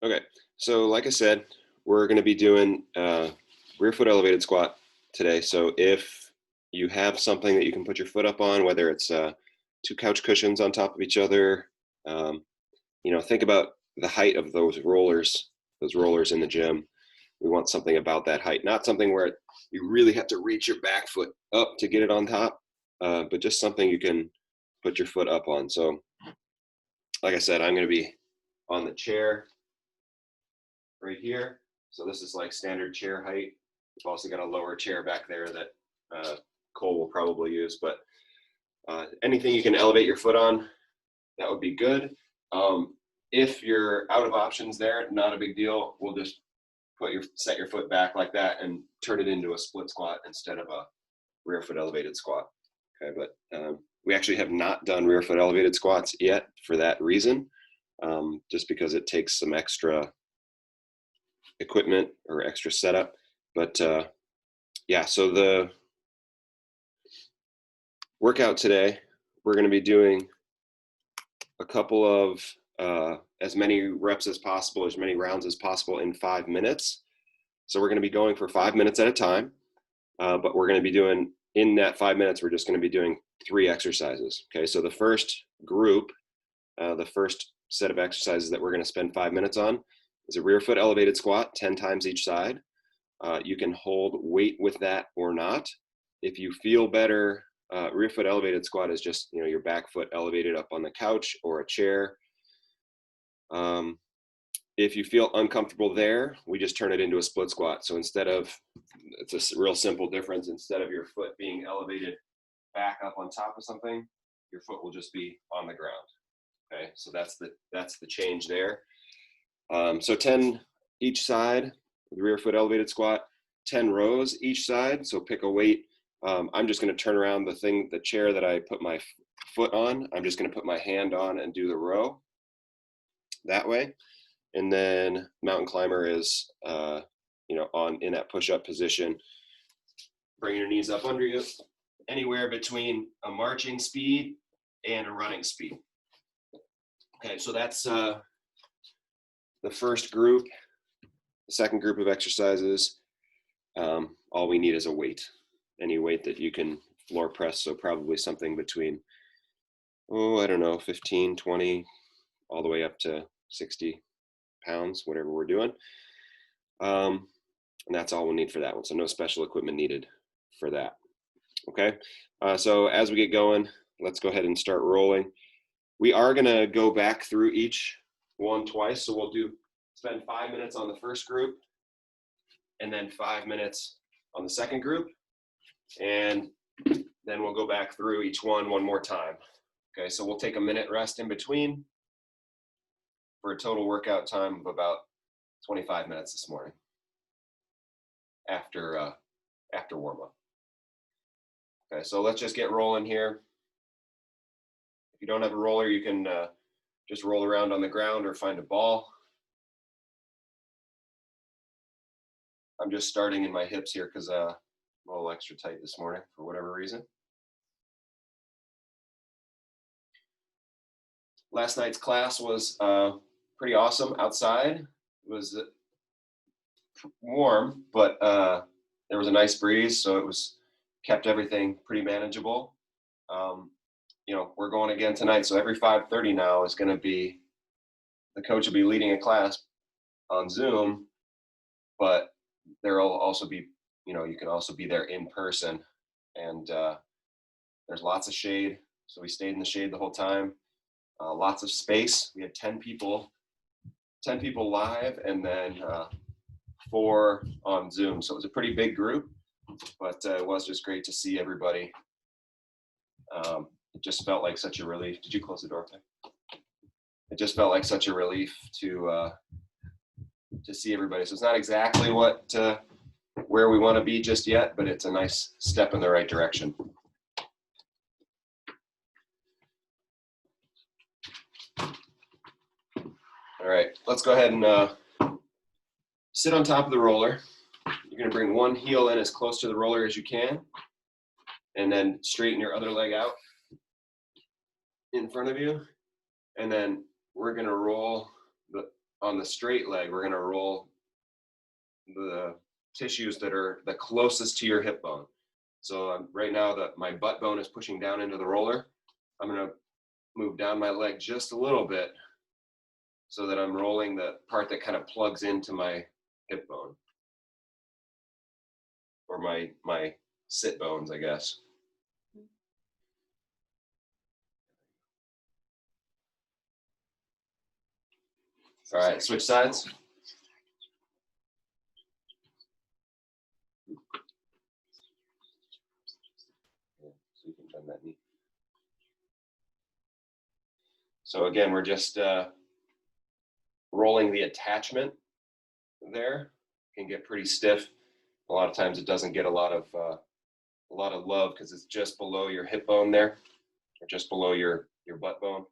Okay, so like I said, we're going to be doing rear foot elevated squat today. So if you have something that you can put your foot up on, whether it's two couch cushions on top of each other, um, think about the height of those rollers in the gym. We want something about that height, not something where you really have to reach your back foot up to get it on top, but just something you can put your foot up on. So like I said, I'm going to be on the chair right here. So this is like standard chair height. We've also got a lower chair back there that Cole will probably use, but anything you can elevate your foot on, that would be good. If you're out of options there, not a big deal. We'll just set your foot back like that and turn it into a split squat instead of a rear foot elevated squat. Okay, but we actually have not done rear foot elevated squats yet for that reason, just because it takes some extra equipment or extra setup. But yeah, so the workout today, we're going to be doing a couple of as many reps as possible, as many rounds as possible in 5 minutes. So we're going to be going for 5 minutes at a time, but we're going to be doing, in that 5 minutes, we're just going to be doing 3 exercises. Okay, so the first group, the first set of exercises that we're going to spend 5 minutes on is a rear foot elevated squat, 10 times each side. You can hold weight with that or not. If you feel better, rear foot elevated squat is just your back foot elevated up on the couch or a chair. If you feel uncomfortable there, we just turn it into a split squat. So it's a real simple difference. Instead of your foot being elevated back up on top of something, your foot will just be on the ground. Okay, so that's the change there. So 10 each side, the rear foot elevated squat, 10 rows each side. So pick a weight. I'm just going to turn around the chair that I put my foot on. I'm just going to put my hand on and do the row that way. And then mountain climber is, in that push-up position. Bring your knees up under you, anywhere between a marching speed and a running speed. Okay, so that's the first group. The second group of exercises, all we need is a weight, any weight that you can floor press. So probably something between, 15, 20, all the way up to 60 pounds, whatever we're doing. And that's all we'll need for that one. So no special equipment needed for that. Okay, so as we get going, let's go ahead and start rolling. We are going to go back through each one twice. So we'll spend 5 minutes on the first group and then 5 minutes on the second group. And then we'll go back through each one more time. Okay, so we'll take a minute rest in between for a total workout time of about 25 minutes this morning after warm-up. Okay, so let's just get rolling here. If you don't have a roller, you can just roll around on the ground or find a ball. I'm just starting in my hips here because I'm a little extra tight this morning for whatever reason. Last night's class was pretty awesome outside. It was warm, but there was a nice breeze, so it kept everything pretty manageable. We're going again tonight, so every 5:30 now is going to be, the coach will be leading a class on Zoom, but there will also be, you can also be there in person, and there's lots of shade, so we stayed in the shade the whole time. Lots of space. We had 10 people live, and then 4 on Zoom. So it was a pretty big group, but it was just great to see everybody. It just felt like such a relief. Did you close the door? It just felt like such a relief to see everybody. So it's not exactly where we want to be just yet, but it's a nice step in the right direction. All right, let's go ahead and sit on top of the roller. You're going to bring one heel in as close to the roller as you can, and then straighten your other leg out in front of you. And then we're going to roll on the straight leg, we're going to roll the tissues that are the closest to your hip bone. So right now my butt bone is pushing down into the roller. I'm going to move down my leg just a little bit so that I'm rolling the part that kind of plugs into my hip bone, or my sit bones, I guess. All right, switch sides. So you can bend that knee. So again, we're just rolling the attachment there. It can get pretty stiff. A lot of times it doesn't get a lot of love because it's just below your hip bone there, or just below your butt bone.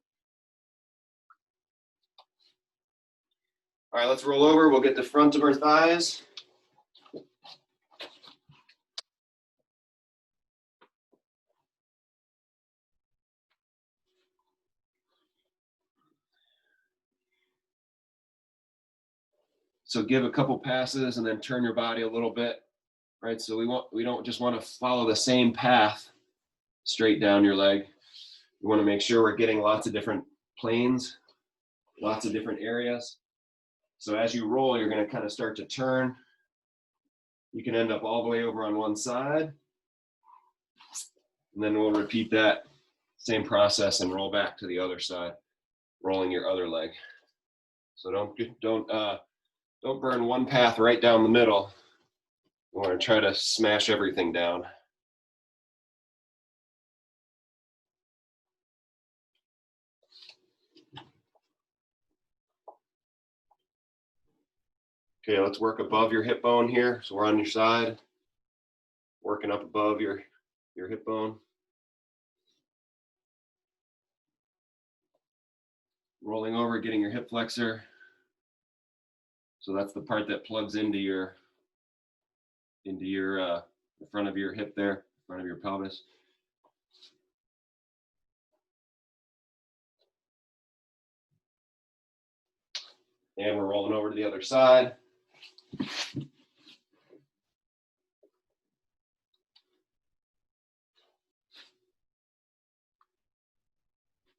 All right, let's roll over. We'll get the front of our thighs. So give a couple passes and then turn your body a little bit, right? So we don't just want to follow the same path straight down your leg. We want to make sure we're getting lots of different planes, lots of different areas. So as you roll, you're going to kind of start to turn. You can end up all the way over on one side. And then we'll repeat that same process and roll back to the other side, rolling your other leg. So don't burn one path right down the middle. We want to try to smash everything down. Okay, let's work above your hip bone here. So we're on your side, working up above your hip bone. Rolling over, getting your hip flexor. So that's the part that plugs into the front of your hip there, front of your pelvis. And we're rolling over to the other side.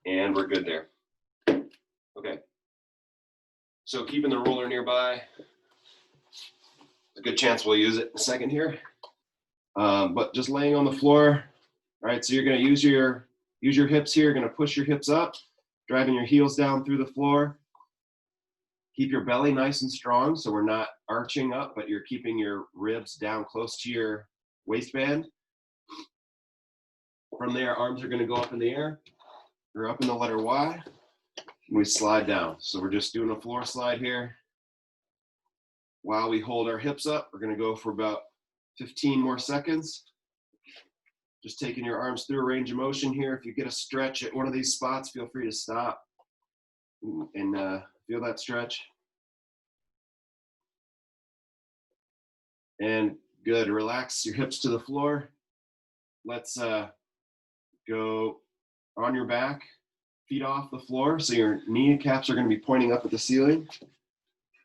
And we're good there. Okay. So keeping the roller nearby, a good chance we'll use it in a second here. But just laying on the floor. All right, so you're going to use your hips here. You're going to push your hips up, driving your heels down through the floor. Keep your belly nice and strong so we're not arching up, but you're keeping your ribs down close to your waistband. From there, arms are going to go up in the air. We're up in the letter Y, and we slide down. So we're just doing a floor slide here. While we hold our hips up, we're going to go for about 15 more seconds. Just taking your arms through a range of motion here. If you get a stretch at one of these spots, feel free to stop and feel that stretch. And good, relax your hips to the floor. Let's go on your back, feet off the floor. So your kneecaps are going to be pointing up at the ceiling.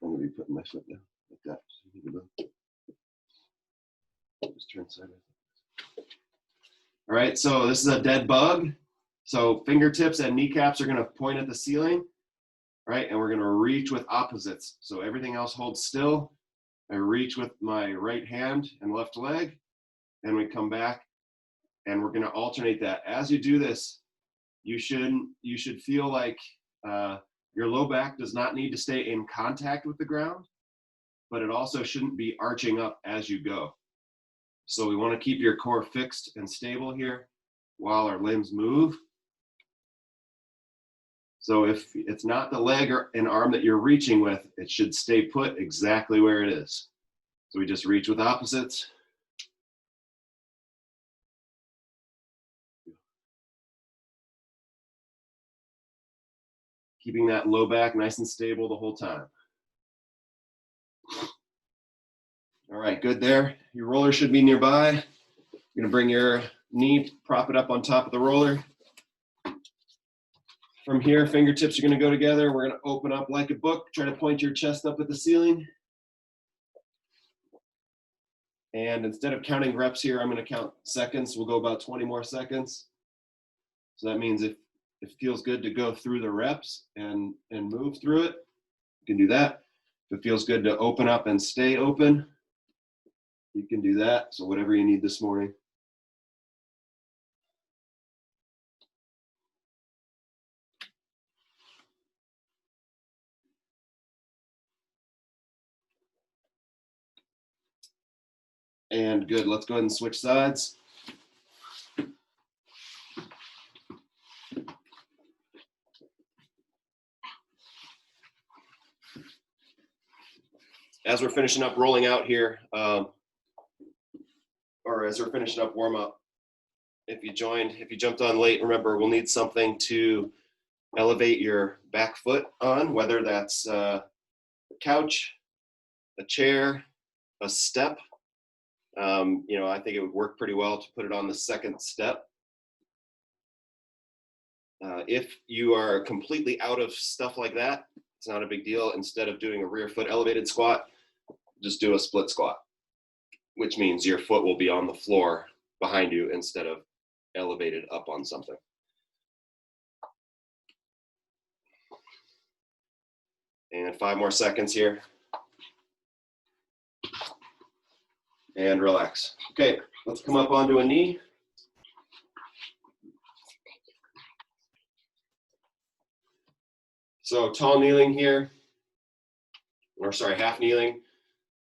I'm going to be putting my foot down like that. Just turn sideways. All right, so this is a dead bug. So fingertips and kneecaps are going to point at the ceiling, right? And we're going to reach with opposites. So everything else holds still. I reach with my right hand and left leg, and we come back, and we're going to alternate that. As you do this, you should feel like your low back does not need to stay in contact with the ground, but it also shouldn't be arching up as you go. So we want to keep your core fixed and stable here while our limbs move. So if it's not the leg or an arm that you're reaching with, it should stay put exactly where it is. So we just reach with opposites. Keeping that low back nice and stable the whole time. All right, good there. Your roller should be nearby. You're gonna bring your knee, prop it up on top of the roller. From here, fingertips are going to go together. We're going to open up like a book. Try to point your chest up at the ceiling. And instead of counting reps here, I'm going to count seconds. We'll go about 20 more seconds. So that means if it feels good to go through the reps and move through it, you can do that. If it feels good to open up and stay open, you can do that. So whatever you need this morning. And good, let's go ahead and switch sides. As we're finishing up rolling out here, or as we're finishing up warm up, if you jumped on late, remember we'll need something to elevate your back foot on, whether that's a couch, a chair, a step. You know, I think it would work pretty well to put it on the second step. If you are completely out of stuff like that, it's not a big deal. Instead of doing a rear foot elevated squat, just do a split squat, which means your foot will be on the floor behind you instead of elevated up on something. And 5 more seconds here. And relax. Okay, let's come up onto a knee. So tall kneeling here, or sorry, half kneeling.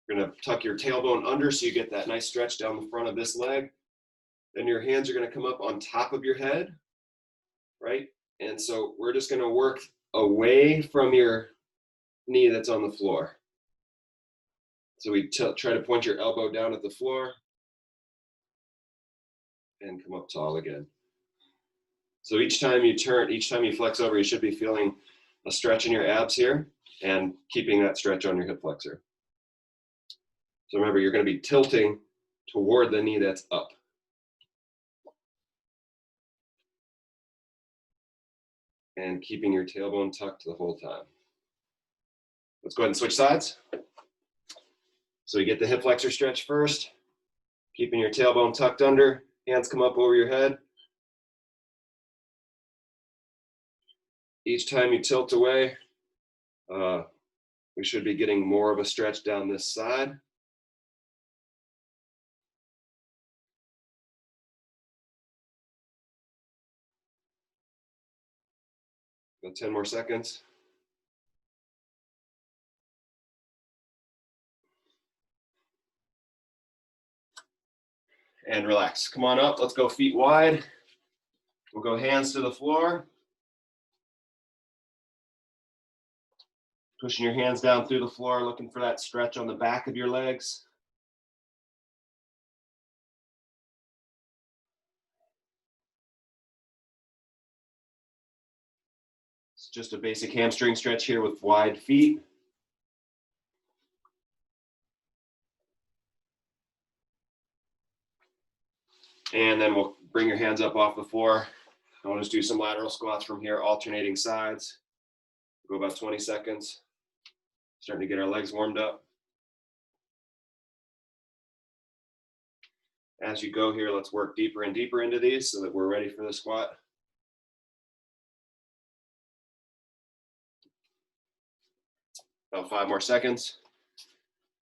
You're gonna tuck your tailbone under so you get that nice stretch down the front of this leg. Then your hands are gonna come up on top of your head, right? And so we're just gonna work away from your knee that's on the floor. So we try to point your elbow down at the floor and come up tall again. So each time you turn, each time you flex over, you should be feeling a stretch in your abs here and keeping that stretch on your hip flexor. So remember, you're going to be tilting toward the knee that's up. And keeping your tailbone tucked the whole time. Let's go ahead and switch sides. So you get the hip flexor stretch first, keeping your tailbone tucked under, hands come up over your head. Each time you tilt away, we should be getting more of a stretch down this side. Go 10 more seconds. And relax. Come on up. Let's go feet wide. We'll go hands to the floor. Pushing your hands down through the floor, looking for that stretch on the back of your legs. It's just a basic hamstring stretch here with wide feet. And then we'll bring your hands up off the floor. I want to just do some lateral squats from here, alternating sides. We'll go about 20 seconds. Starting to get our legs warmed up. As you go here, let's work deeper and deeper into these so that we're ready for the squat. About 5 more seconds.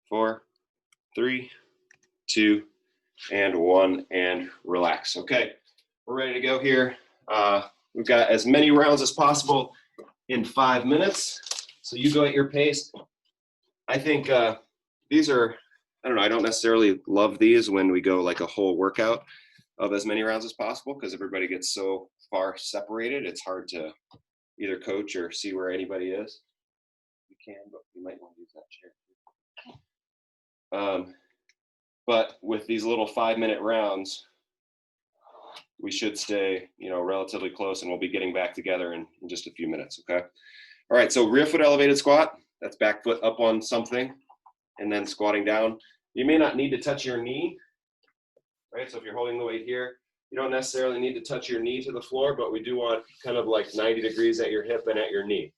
4, 3, 2, and 1, and relax. Okay, we're ready to go here. We've got as many rounds as possible in 5 minutes. So you go at your pace. I think these are, I don't know, I don't necessarily love these when we go like a whole workout of as many rounds as possible because everybody gets so far separated. It's hard to either coach or see where anybody is. You can, but you might want to use that chair. But with these little 5-minute rounds, we should stay, you know, relatively close, and we'll be getting back together in just a few minutes, okay? All right, so rear foot elevated squat. That's back foot up on something and then squatting down. You may not need to touch your knee, right? So if you're holding the weight here, You don't necessarily need to touch your knee to the floor, but we do want kind of like 90 degrees at your hip and at your knee,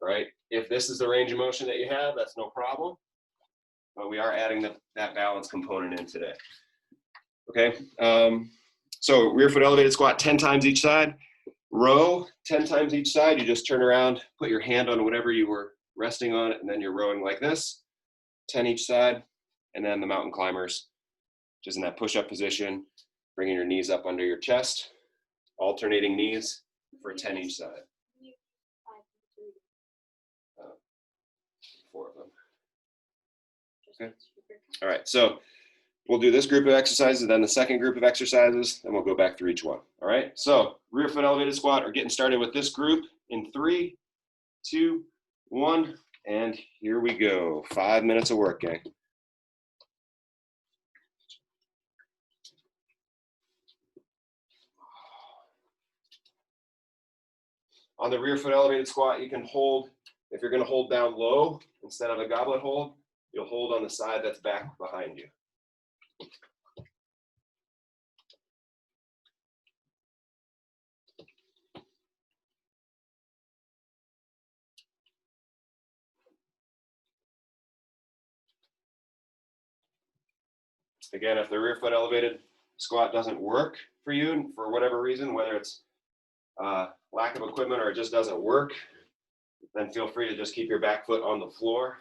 right? If this is the range of motion that you have, that's no problem, but we are adding that balance component in today. Okay, so rear foot elevated squat 10 times each side. Row 10 times each side. You just turn around, put your hand on whatever you were resting on, and then you're rowing like this, 10 each side. And then the mountain climbers, just in that push-up position, bringing your knees up under your chest, alternating knees for 10 each side. 4 of them. Okay. All right, so we'll do this group of exercises, then the second group of exercises, and we'll go back through each one. All right, so rear foot elevated squat, or getting started with this group in 3, 2, 1, and here we go. 5 minutes of work, gang. On the rear foot elevated squat, you can hold, if you're going to hold down low instead of a goblet hold, you'll hold on the side that's back behind you. Again, if the rear foot elevated squat doesn't work for you for whatever reason, whether it's lack of equipment or it just doesn't work, then feel free to just keep your back foot on the floor.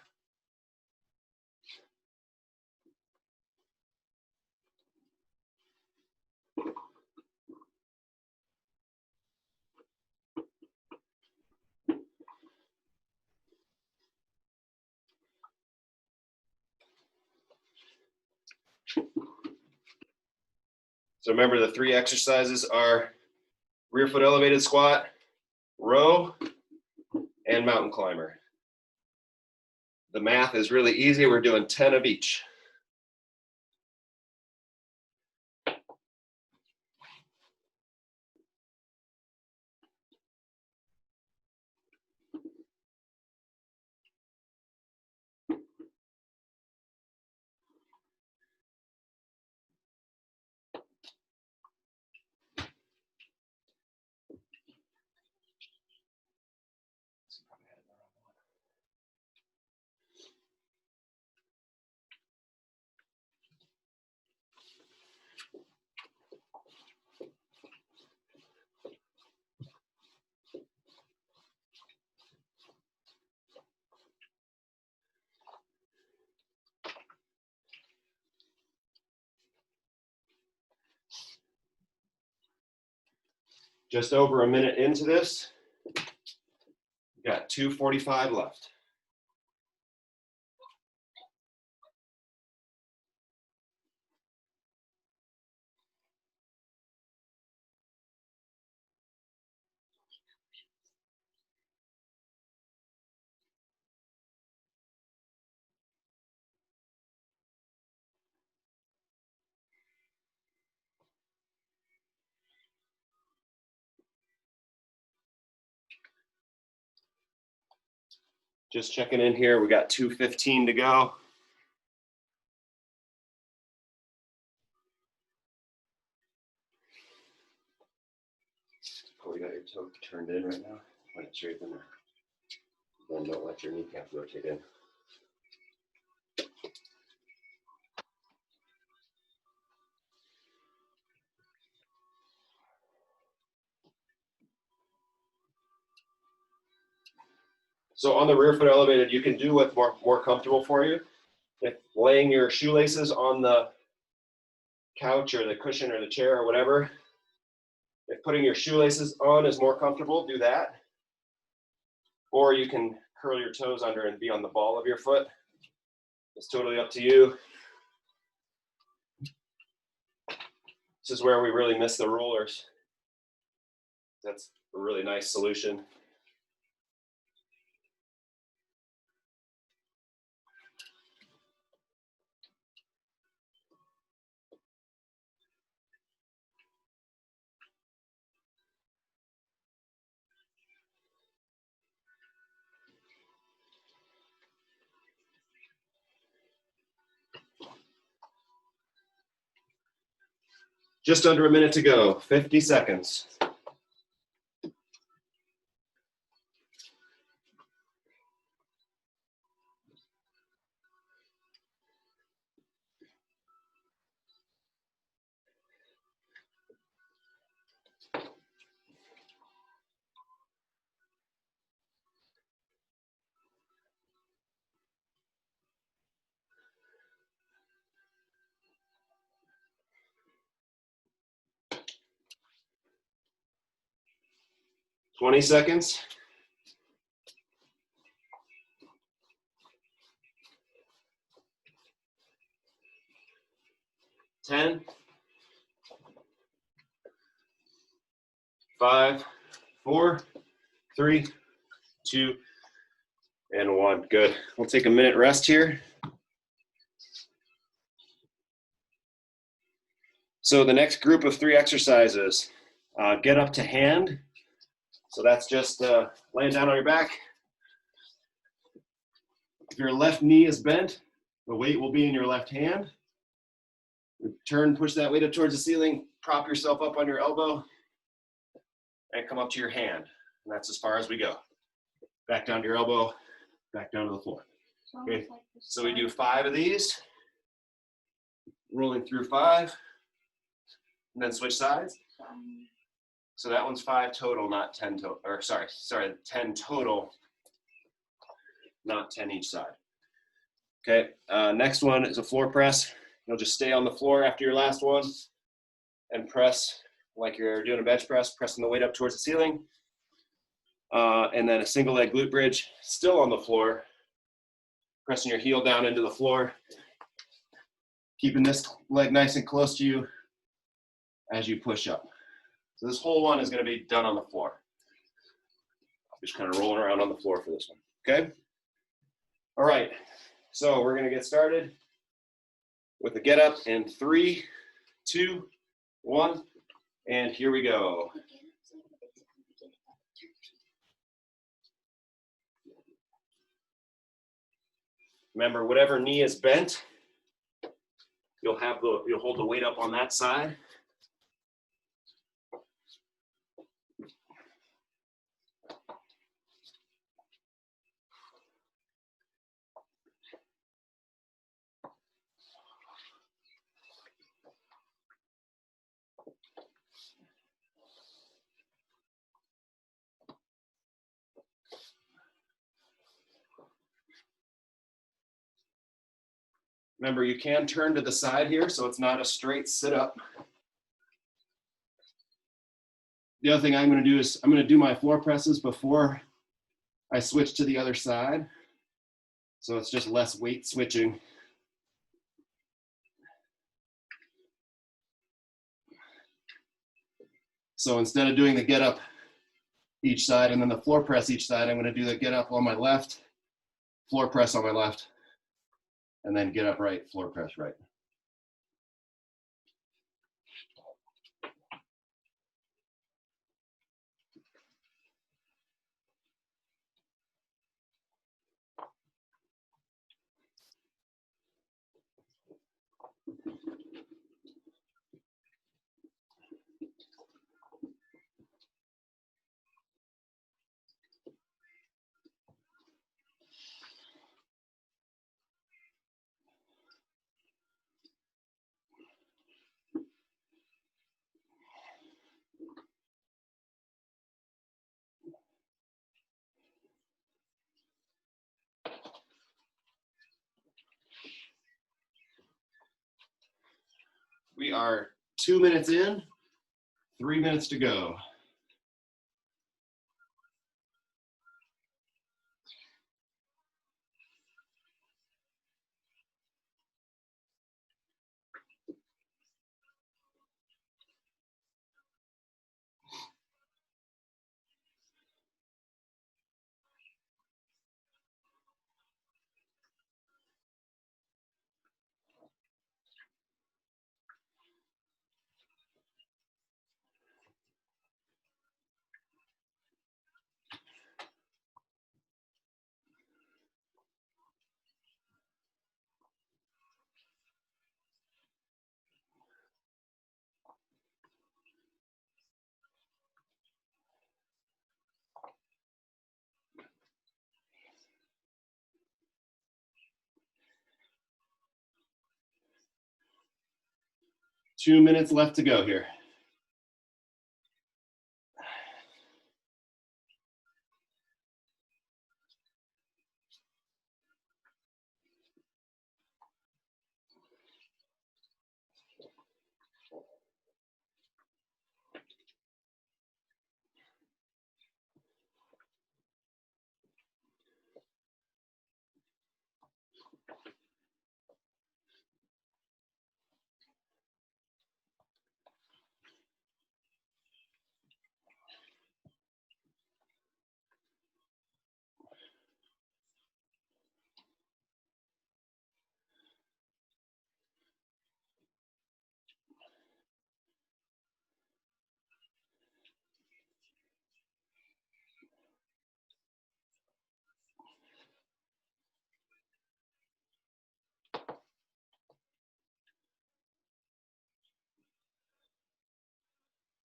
So remember, the 3 exercises are rear foot elevated squat, row, and mountain climber. The math is really easy. We're doing 10 of each. Just over a minute into this, we've got 2:45 left. Just checking in here. We got 2:15 to go. Oh, you got your toe turned in right now? Let it straighten there. Then don't let your kneecap rotate in. So on the rear foot elevated, you can do what's more comfortable for you. If laying your shoelaces on the couch or the cushion or the chair or whatever, if putting your shoelaces on is more comfortable, do that. Or you can curl your toes under and be on the ball of your foot. It's totally up to you. This is where we really miss the rollers. That's a really nice solution. Just under a minute to go, 50 seconds. Twenty seconds. 10, 5, 4, 3, 2, and 1. Good. We'll take a minute rest here. So the next group of 3 exercises, get up to hand. So that's just laying down on your back. If your left knee is bent, the weight will be in your left hand. Turn, push that weight up towards the ceiling, prop yourself up on your elbow, and come up to your hand. And that's as far as we go. Back down to your elbow, back down to the floor. Okay, so we do 5 of these, rolling through 5, and then switch sides. So that one's 5 total, not 10 total, or sorry, 10 total, not 10 each side. Okay, next one is a floor press. You'll just stay on the floor after your last one and press like you're doing a bench press, pressing the weight up towards the ceiling. And then a single leg glute bridge, still on the floor, pressing your heel down into the floor, keeping this leg nice and close to you as you push up. So this whole one is going to be done on the floor. Just kind of rolling around on the floor for this one, okay? All right, so we're going to get started with the get up in 3, 2, 1, and here we go. Remember, whatever knee is bent, you'll hold the weight up on that side. Remember, you can turn to the side here, so it's not a straight sit up. The other thing I'm going to do is I'm going to do my floor presses before I switch to the other side. So it's just less weight switching. So instead of doing the get up each side and then the floor press each side, I'm going to do the get up on my left, floor press on my left, and then get up right, floor press right. We are 2 minutes in, 3 minutes to go. 2 minutes left to go here.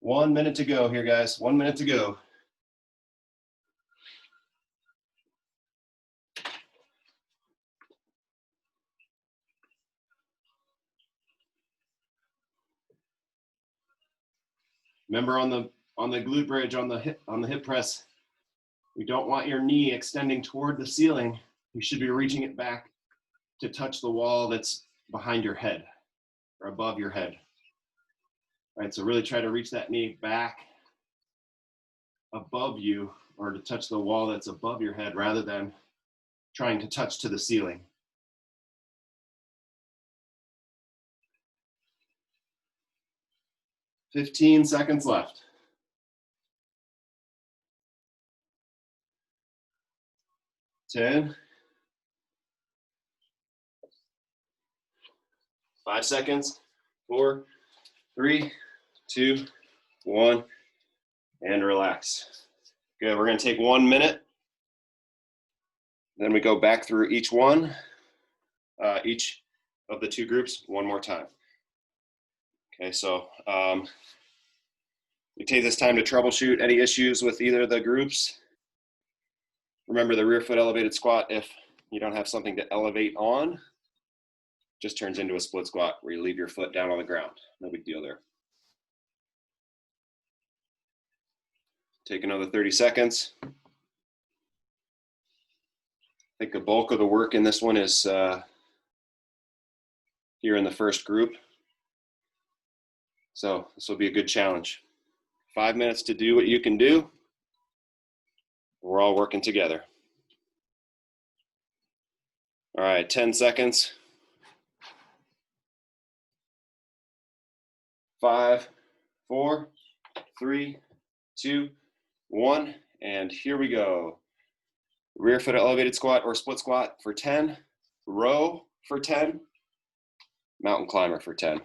One minute to go here, guys. 1 minute to go. Remember on the glute bridge, on the hip press, we don't want your knee extending toward the ceiling. You should be reaching it back to touch the wall that's behind your head or above your head. All right, so really try to reach that knee back above you, or to touch the wall that's above your head rather than trying to touch to the ceiling. "15 seconds left. 10. 5 seconds. 4, 3, 2, 1, and relax. Good, we're gonna take 1 minute. Then we go back through each of the 2 groups one more time. Okay, so we take this time to troubleshoot any issues with either of the groups. Remember, the rear foot elevated squat, if you don't have something to elevate on, just turns into a split squat where you leave your foot down on the ground. No big deal there. Take another 30 seconds. I think the bulk of the work in this one is here in the first group. So this will be a good challenge. 5 minutes to do what you can do. We're all working together. All right, 10 seconds. 5, 4, 3, 2, 1, and here we go. Rear foot elevated squat or split squat for 10, row for 10, mountain climber for 10.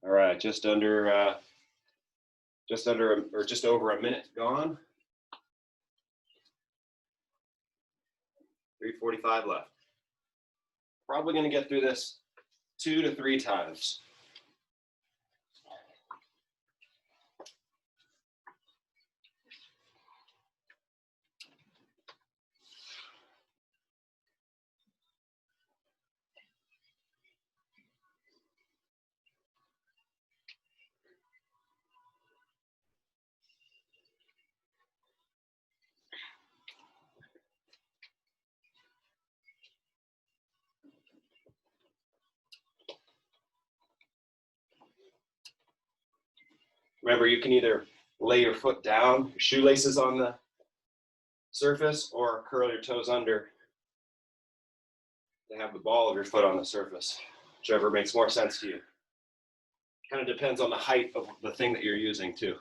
All right, just over a minute gone. 3:45 left. Probably going to get through this 2 to 3 times. Remember, you can either lay your foot down, your shoelaces on the surface, or curl your toes under to have the ball of your foot on the surface, whichever makes more sense to you. Kind of depends on the height of the thing that you're using too.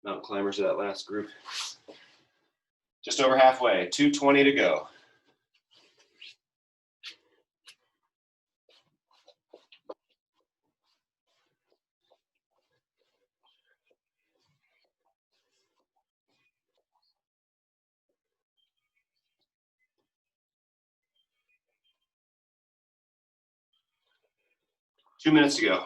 Mountain climbers are that last group. Just over halfway, 220 to go. Two minutes to go.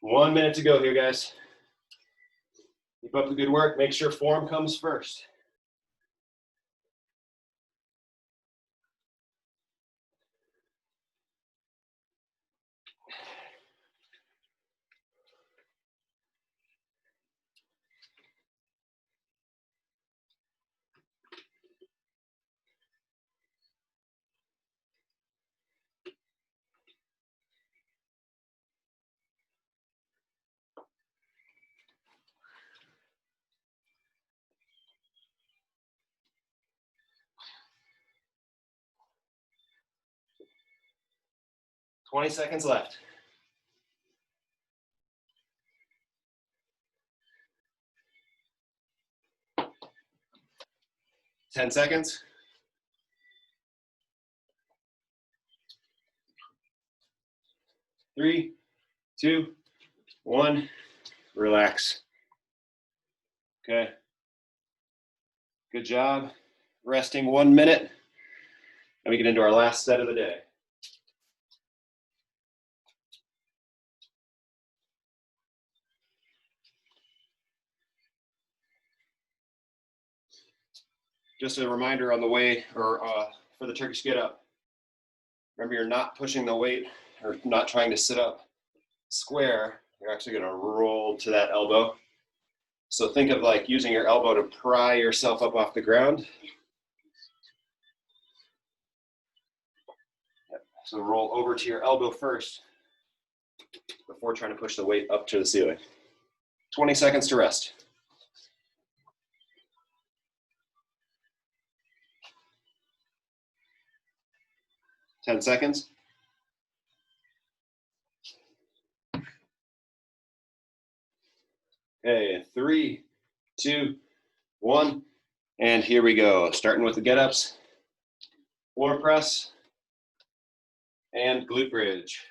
One minute to go here, guys. Keep up the good work. Make sure form comes first. $20 seconds left. 10 seconds. 3, 2, 1. Relax. Okay. Good job. Resting 1 minute. And we get into our last set of the day. Just a reminder on the way, or for the Turkish get up. Remember, you're not pushing the weight or not trying to sit up square. You're actually going to roll to that elbow. So think of like using your elbow to pry yourself up off the ground. So roll over to your elbow first before trying to push the weight up to the ceiling. 20 seconds to rest. 10 seconds. Okay, 3, 2, 1. And here we go. Starting with the get-ups, floor press, and glute bridge.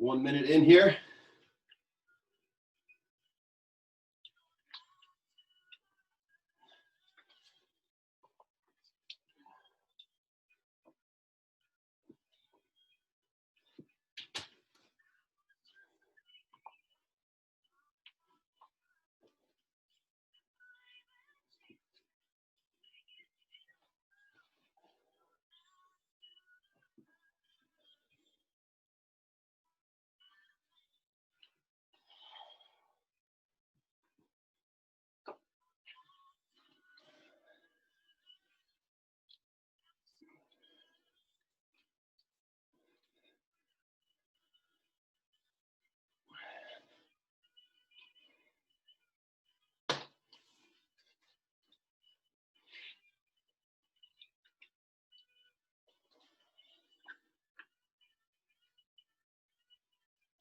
1 minute in here.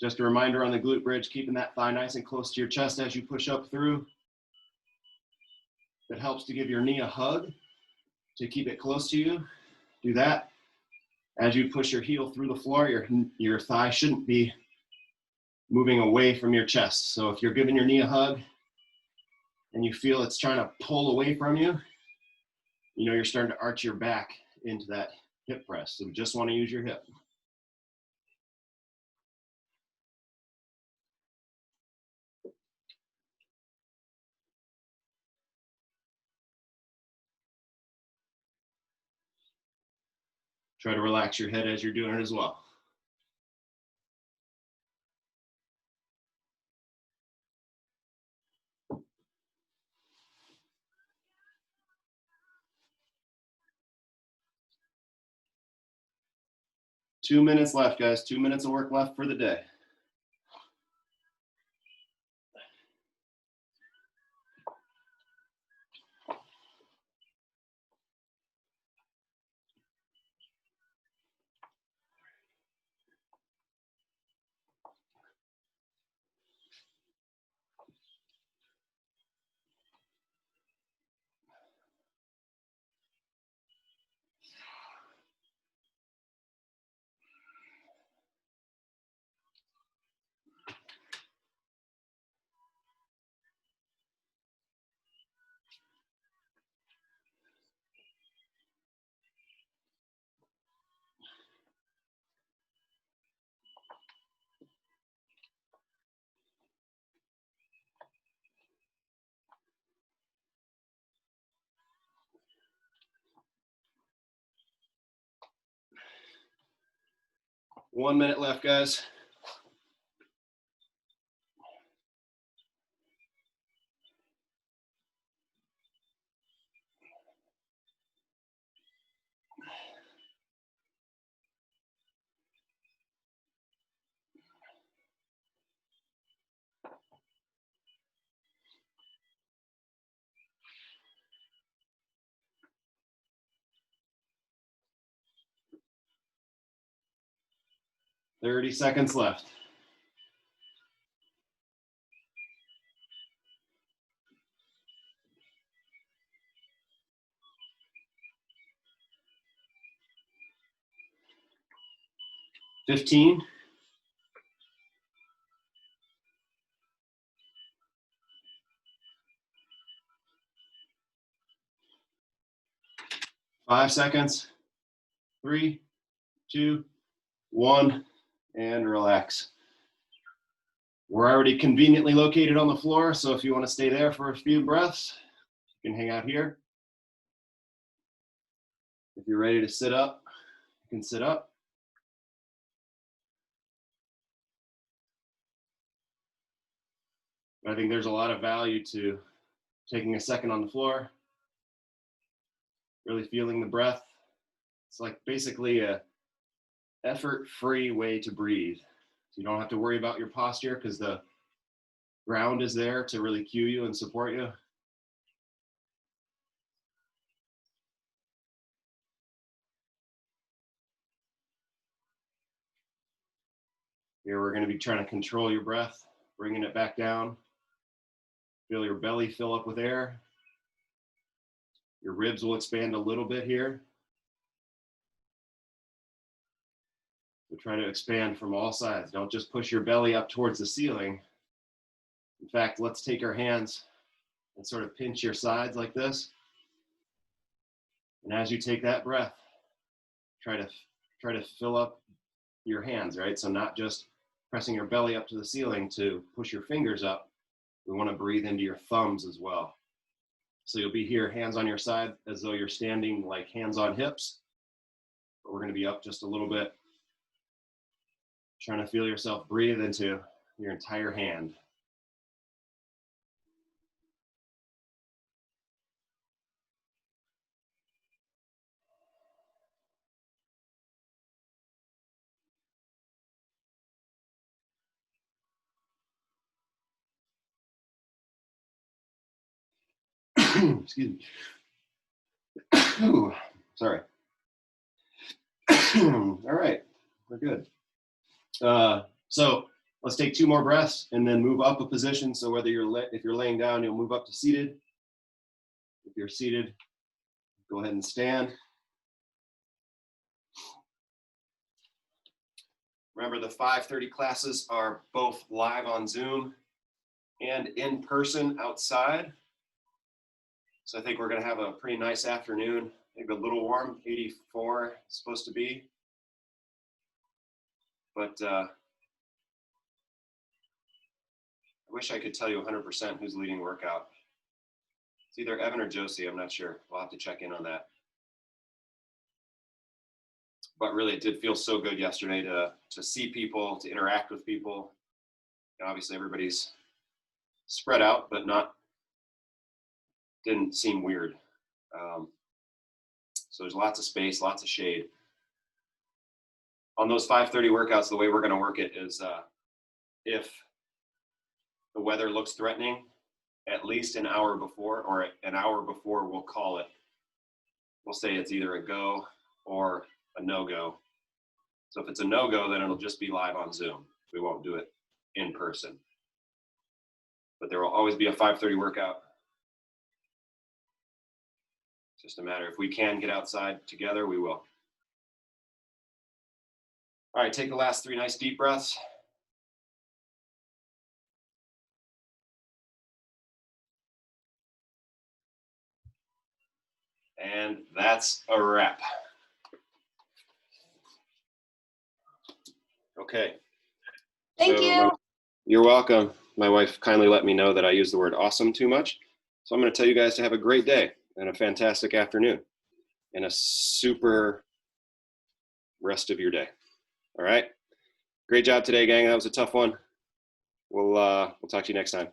Just a reminder on the glute bridge, keeping that thigh nice and close to your chest as you push up through. That helps to give your knee a hug, to keep it close to you. Do that. As you push your heel through the floor, your thigh shouldn't be moving away from your chest. So if you're giving your knee a hug and you feel it's trying to pull away from you, you know you're starting to arch your back into that hip press. So we just want to use your hip. Try to relax your head as you're doing it as well. Two minutes left, guys. 2 minutes of work left for the day. One minute left, guys. Thirty seconds left. $15. 5 seconds. 3, 2, 1, and relax. We're already conveniently located on the floor, so if you want to stay there for a few breaths, you can hang out here. If you're ready to sit up, you can sit up. I think there's a lot of value to taking a second on the floor, really feeling the breath. It's like basically a effort-free way to breathe. So you don't have to worry about your posture because the ground is there to really cue you and support you. Here we're going to be trying to control your breath, bringing it back down. Feel your belly fill up with air. Your ribs will expand a little bit here. So try to expand from all sides. Don't just push your belly up towards the ceiling. In fact, let's take our hands and sort of pinch your sides like this. And as you take that breath, try to fill up your hands, right? So not just pressing your belly up to the ceiling to push your fingers up. We want to breathe into your thumbs as well. So you'll be here, hands on your side, as though you're standing like hands on hips. But we're going to be up just a little bit. Trying to feel yourself breathe into your entire hand. Excuse me. Sorry. All right, we're good. So let's take 2 more breaths and then move up a position. So whether if you're laying down, you'll move up to seated. If you're seated, go ahead and stand. Remember, the 5:30 classes are both live on Zoom and in person outside. So I think we're going to have a pretty nice afternoon. Maybe a little warm, 84 it's supposed to be. But I wish I could tell you 100% who's leading workout. It's either Evan or Josie, I'm not sure. We'll have to check in on that. But really, it did feel so good yesterday to see people, to interact with people. And obviously, everybody's spread out, but didn't seem weird. So there's lots of space, lots of shade. On those 5:30 workouts, the way we're going to work it is if the weather looks threatening, at least an hour before, or an hour before, we'll call it. We'll say it's either a go or a no-go. So if it's a no-go, then it'll just be live on Zoom. We won't do it in person. But there will always be a 5:30 workout. It's just a matter, if we can get outside together, we will. All right, take the last 3 nice deep breaths. And that's a wrap. Okay. Thank you. You're welcome. My wife kindly let me know that I use the word awesome too much. So I'm going to tell you guys to have a great day and a fantastic afternoon and a super rest of your day. All right. Great job today, gang. That was a tough one. We'll talk to you next time.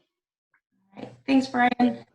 All right. Thanks, Brian.